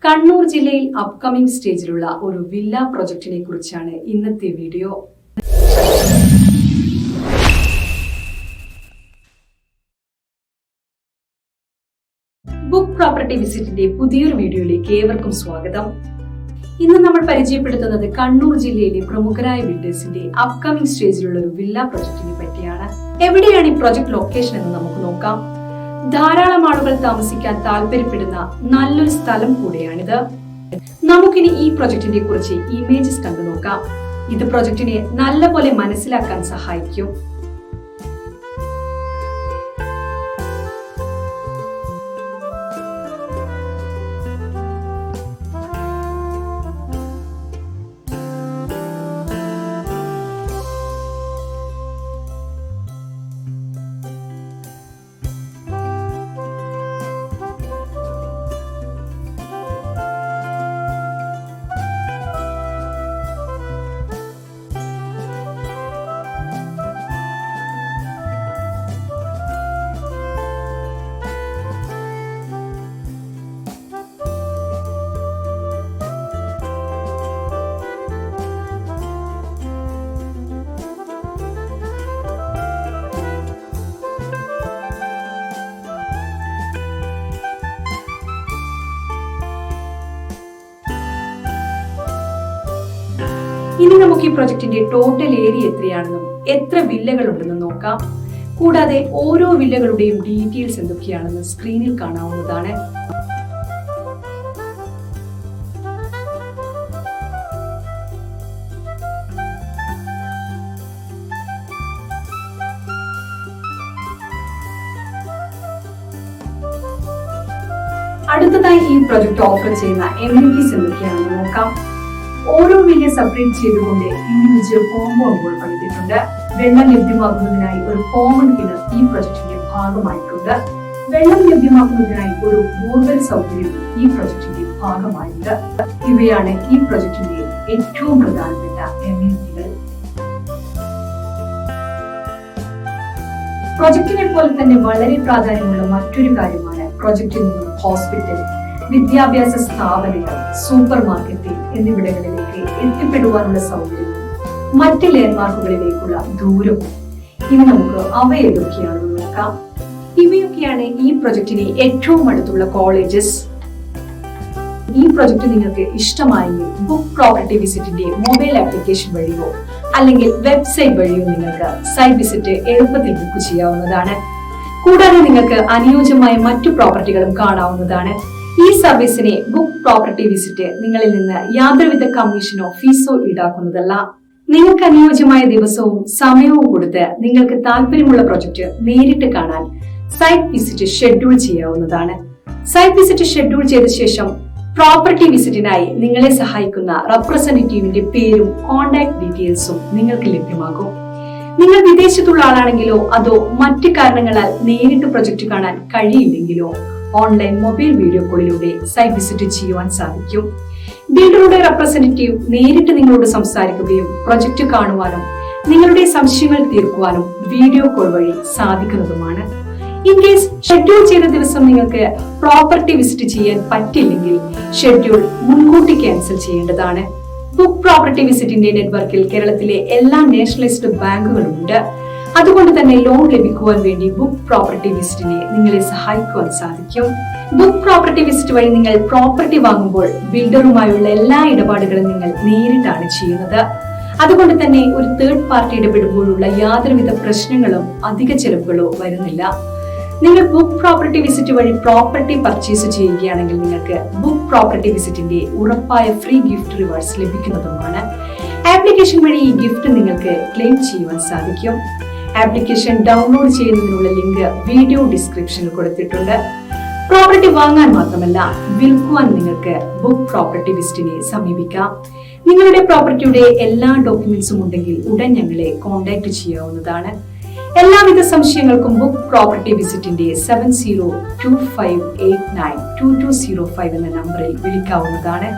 കണ്ണൂർ ജില്ലയിൽ അപ്കമിംഗ് സ്റ്റേജിലുള്ള ഒരു വില്ല പ്രൊജക്ടിനെ കുറിച്ചാണ് ഇന്നത്തെ വീഡിയോ. ബുക്ക് പ്രോപ്പർട്ടി വിസിറ്റിന്റെ പുതിയൊരു വീഡിയോയിലേക്ക് ഏവർക്കും സ്വാഗതം. ഇന്ന് നമ്മൾ പരിചയപ്പെടുത്തുന്നത് കണ്ണൂർ ജില്ലയിലെ പ്രമുഖരായ ബിൽഡേഴ്സിന്റെ അപ്കമിംഗ് സ്റ്റേജിലുള്ള ഒരു വില്ല പ്രൊജക്ടിനെ പറ്റിയാണ്. എവിടെയാണ് ഈ പ്രൊജക്ട് ലൊക്കേഷൻ എന്ന് നമുക്ക് നോക്കാം. ധാരാളം ആളുകൾ താമസിക്കാൻ താല്പര്യപ്പെടുന്ന നല്ലൊരു സ്ഥലം കൂടിയാണിത്. നമുക്കിനി ഈ പ്രൊജക്ടിനെ കുറിച്ച് ഇമേജസ് കണ്ടു നോക്കാം. ഇത് പ്രൊജക്ടിനെ നല്ലപോലെ മനസ്സിലാക്കാൻ സഹായിക്കും. ഇനി നമുക്ക് ഈ പ്രൊജക്ടിന്റെ ടോട്ടൽ ഏരിയ എത്രയാണെന്നും എത്ര വില്ലകൾ ഉണ്ടെന്നും നോക്കാം. കൂടാതെ ഓരോ വില്ലകളുടെയും ഡീറ്റെയിൽസ് എന്തൊക്കെയാണെന്ന് സ്ക്രീനിൽ കാണാവുന്നതാണ്. അടുത്തതായി ഈ പ്രൊജക്ട് ഓഫർ ചെയ്യുന്ന എമ്യൂണിറ്റീസ് എന്തൊക്കെയാണെന്ന് നോക്കാം. ഓരോ വില്ല സെപ്പറേറ്റ് ചെയ്തുകൊണ്ട് ഇൻഡിവിജ്വൽ കോമ്പൗണ്ടുകൾ പണിതിട്ടുണ്ട്. വെള്ളം ലഭ്യമാക്കുന്നതിനായി ഒരു കോമൺ കിണർ ഈ പ്രൊജക്ടിന്റെ ഭാഗമായിട്ടുണ്ട്. വെള്ളം ലഭ്യമാക്കുന്നതിനായി ഒരു ബോർവെൽ സൗകര്യം ഈ പ്രൊജക്ടിന്റെ ഭാഗമായിട്ടുണ്ട്. ഇവയാണ് ഈ പ്രൊജക്ടിന്റെ ഏറ്റവും പ്രധാനപ്പെട്ട എമ്യൂണിറ്റികൾ. പ്രൊജക്ടിനെ പോലെ തന്നെ വളരെ പ്രാധാന്യമുള്ള മറ്റൊരു കാര്യമാണ് പ്രൊജക്ടിൽ നിന്നും ഹോസ്പിറ്റൽ, വിദ്യാഭ്യാസ സ്ഥാപനങ്ങൾ, സൂപ്പർ മാർക്കറ്റ് എന്നിവിടങ്ങളിലേക്ക് എത്തിപ്പെടുവാനുള്ള സൗകര്യവും മറ്റ് ലാൻഡ്മാർക്കുകളിലേക്കുള്ള ദൂരവും. ഇനി നമുക്ക് അവ ഏതൊക്കെയാണെന്ന് നോക്കാം. ഇവയൊക്കെയാണ് ഈ പ്രൊജക്ടിന് ഏറ്റവും അടുത്തുള്ള കോളേജസ്. ഈ പ്രൊജക്ട് നിങ്ങൾക്ക് ഇഷ്ടമായെങ്കിൽ ബുക്ക് പ്രോപ്പർട്ടി വിസിറ്റിന്റെ മൊബൈൽ ആപ്ലിക്കേഷൻ വഴിയോ അല്ലെങ്കിൽ വെബ്സൈറ്റ് വഴിയോ നിങ്ങൾക്ക് സൈറ്റ് വിസിറ്റ് എളുപ്പത്തിൽ ബുക്ക് ചെയ്യാവുന്നതാണ്. കൂടാതെ നിങ്ങൾക്ക് അനുയോജ്യമായ മറ്റു പ്രോപ്പർട്ടികളും കാണാവുന്നതാണ്. ഈ സർവീസിനെ ബുക്ക് പ്രോപ്പർട്ടി വിസിറ്റ് നിങ്ങളിൽ നിന്ന് യാതൊരുവിധ കമ്മീഷനോ ഫീസോ ഈടാക്കുന്നതല്ല. നിങ്ങൾക്ക് അനുയോജ്യമായ ദിവസവും സമയവും കൊടുത്ത് നിങ്ങൾക്ക് താല്പര്യമുള്ള പ്രൊജക്ട് നേരിട്ട് കാണാൻ സൈറ്റ് വിസിറ്റ് ഷെഡ്യൂൾ ചെയ്യാവുന്നതാണ്. സൈറ്റ് വിസിറ്റ് ഷെഡ്യൂൾ ചെയ്ത ശേഷം പ്രോപ്പർട്ടി വിസിറ്റിനായി നിങ്ങളെ സഹായിക്കുന്ന റെപ്രസെന്റേറ്റീവിന്റെ പേരും കോൺടാക്ട് ഡീറ്റെയിൽസും നിങ്ങൾക്ക് ലഭ്യമാകും. നിങ്ങൾ വിദേശത്തുള്ള ആളാണെങ്കിലോ അതോ മറ്റു കാരണങ്ങളാൽ നേരിട്ട് പ്രൊജക്ട് കാണാൻ കഴിയില്ലെങ്കിലോ ഓൺലൈൻ മൊബൈൽ വീഡിയോ കോളിലൂടെ സൈറ്റ് വിസിറ്റ് ചെയ്യുവാൻ സാധിക്കും. ബിൽഡറുടെ റെപ്രസെന്റേറ്റീവ് നേരിട്ട് നിങ്ങളോട് സംസാരിക്കുകയും പ്രൊജക്ട് കാണുവാനും നിങ്ങളുടെ സംശയങ്ങൾ തീർക്കുവാനും വീഡിയോ കോൾ വഴി സാധിക്കുന്നതുമാണ്. ഇൻ കേസ് ഷെഡ്യൂൾ ചെയ്ത ദിവസം നിങ്ങൾക്ക് പ്രോപ്പർട്ടി വിസിറ്റ് ചെയ്യാൻ പറ്റില്ലെങ്കിൽ ഷെഡ്യൂൾ മുൻകൂട്ടി ക്യാൻസൽ ചെയ്യേണ്ടതാണ്. ബുക്ക് പ്രോപ്പർട്ടി വിസിറ്റിന്റെ നെറ്റ്വർക്കിൽ കേരളത്തിലെ എല്ലാ നാഷണലൈസ്ഡ് ബാങ്കുകളും ഉണ്ട്. അതുകൊണ്ട് തന്നെ ലോൺ ലഭിക്കുവാൻ വേണ്ടി ബുക്ക് പ്രോപ്പർട്ടി വിസിറ്റിനെ നിങ്ങളെ സഹായിക്കുവാൻ സാധിക്കും. ബുക്ക് പ്രോപ്പർട്ടി വിസിറ്റ് വഴി നിങ്ങൾ പ്രോപ്പർട്ടി വാങ്ങുമ്പോൾ ബിൽഡറുമായുള്ള എല്ലാ ഇടപാടുകളും നിങ്ങൾ നേരിട്ടാണ് ചെയ്യുന്നത്. അതുകൊണ്ട് തന്നെ ഒരു തേർഡ് പാർട്ടി ഇടപെടുമ്പോഴുള്ള യാതൊരുവിധ പ്രശ്നങ്ങളും അധിക ചെലവുകളോ വരുന്നില്ല. നിങ്ങൾ ബുക്ക് പ്രോപ്പർട്ടി വിസിറ്റ് വഴി പ്രോപ്പർട്ടി പർച്ചേസ് ചെയ്യുകയാണെങ്കിൽ നിങ്ങൾക്ക് ബുക്ക് പ്രോപ്പർട്ടി വിസിറ്റിന്റെ ഉറപ്പായ ഫ്രീ ഗിഫ്റ്റ് റിവാർഡ്സ് ലഭിക്കുന്നതുമാണ്. ആപ്ലിക്കേഷൻ വഴി ഈ ഗിഫ്റ്റ് നിങ്ങൾക്ക് ക്ലെയിം ചെയ്യുവാൻ സാധിക്കും. ആപ്ലിക്കേഷൻ ഡൗൺലോഡ് ചെയ്യുന്നതിനുള്ള ലിങ്ക് വീഡിയോ ഡിസ്ക്രിപ്ഷനിൽ കൊടുത്തിട്ടുണ്ട്. പ്രോപ്പർട്ടി വാങ്ങാൻ മാത്രമല്ല വിൽക്കുവാൻ നിങ്ങൾക്ക് ബുക്ക് പ്രോപ്പർട്ടി വിസിറ്റിനെ സമീപിക്കാം. നിങ്ങളുടെ പ്രോപ്പർട്ടിയുടെ എല്ലാ ഡോക്യുമെന്റ്സും ഉണ്ടെങ്കിൽ ഉടൻ ഞങ്ങളെ കോൺടാക്ട് ചെയ്യാവുന്നതാണ്. എല്ലാവിധ സംശയങ്ങൾക്കും ബുക്ക് പ്രോപ്പർട്ടി വിസിറ്റിന്റെ 7025892205 എന്ന നമ്പറിൽ വിളിക്കാവുന്നതാണ്.